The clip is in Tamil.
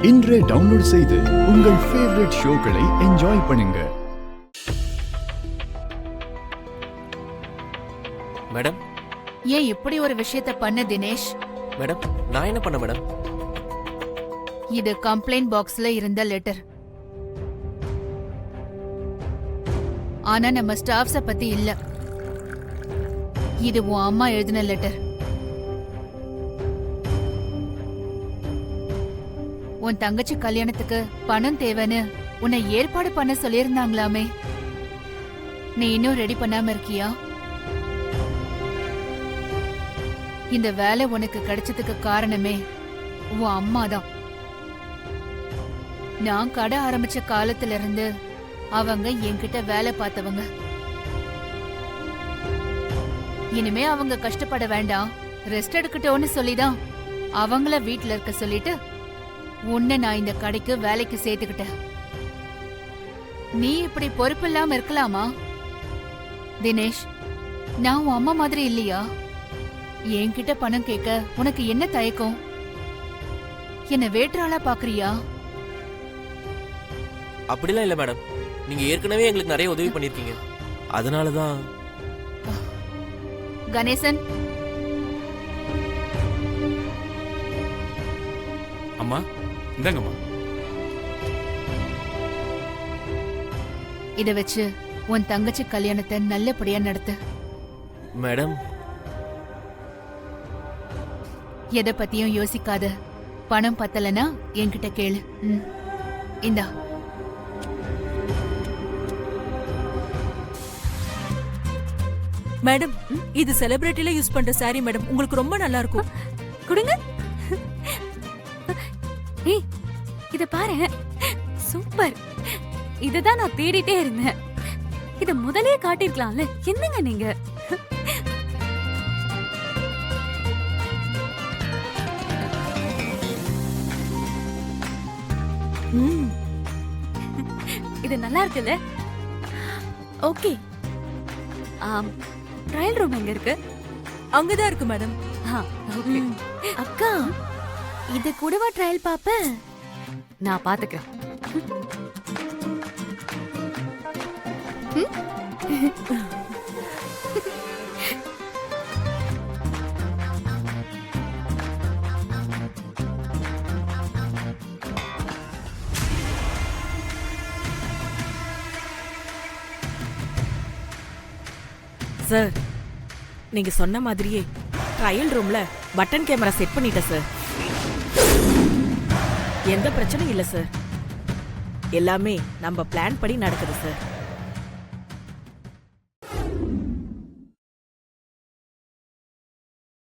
இன்றே டவுன்லோட் செய்து உங்கள் ஃபேவரட் ஷோக்களை என்ஜாய் பண்ணுங்க. மேடம், ஏன் இப்படி ஒரு விஷயத்தை பண்ண தினேஷ்? மேடம், நான் என்ன பண்ண மேடம்? இது கம்ப்ளைண்ட் பாக்ஸ்ல இருந்த லெட்டர். ஆனா நம்ம ஸ்டாஃப்ஸ பத்தி இல்ல. இது உன் அம்மா எழுதின லெட்டர். உன் தங்கச்சி கல்யாணத்துக்கு பணம் தேவைன்னு உன்னை ஏற்பாடு பண்ண சொல்லியிருந்தாங்களாமே. நீ இன்னும் ரெடி பண்ணாம இருக்கியா? இந்த வேலை உனக்கு கிடைச்சதுக்கு காரணமே உன் அம்மா தான். நான் கடை ஆரம்பிச்ச காலத்துல இருந்து அவங்க என்கிட்ட வேலை பார்த்தவங்க. இனிமே அவங்க கஷ்டப்பட வேண்டாம், ரெஸ்ட் எடுக்கட்டோன்னு சொல்லிதான் அவங்கள வீட்டுல இருக்க சொல்லிட்டு உன்னை நான் இந்த கடைக்கு வேலைக்கு சேர்த்துக்கிட்டேன். நீ இப்படி பொறுப்பு இல்லாம இருக்கலாமா? தினேஷ், நான் உன் அம்மா மாதிரி இல்லையா? என்கிட்ட பணம் கேட்க உனக்கு என்ன தயக்கம்? என்ன வேற்றாளா பாக்குறியா? அப்படிலாம் இல்ல மேடம், நீங்க ஏற்கனவே எங்களுக்கு நிறைய உதவி பண்ணிருக்கீங்க, அதனாலதான். கணேசன், அம்மா இந்தாங்கம்மா. இத வச்சு உன் தங்கச்சி கல்யாணத்தை நல்லபடியா நடத்து. மேடம், எதை பத்தியும் யோசிக்காத. பணம் பத்தலனா என்கிட்ட கேளு. இந்தா. மேடம், இது செலிபிரிட்டில யூஸ் பண்ற சாரி மேடம், உங்களுக்கு ரொம்ப நல்லா இருக்கும். கொடுங்க. ஏய், இத பாரு, சூப்பர். இததான் நான் தேடிட்டே இருந்தேன். இத முதல்லயே காட்டிருக்கலாம்ல, என்னங்க நீங்க? இது நல்லா இருக்குல்ல? ஓகே. ட்ரையல் ரூம் எங்க இருக்கு? அங்கதான் இருக்கு மேடம். அக்கா, இது கூடவா ட்ரையல் பாப்ப? நான் பாத்துக்கிறேன். சார், நீங்க சொன்ன மாதிரியே ட்ரையல் ரூம்ல பட்டன் கேமரா செட் பண்ணிட்டேன் சார். எந்த பிரச்சனையும் இல்ல சார். எல்லாமே நம்ம பிளான் படி நடக்குது சார்.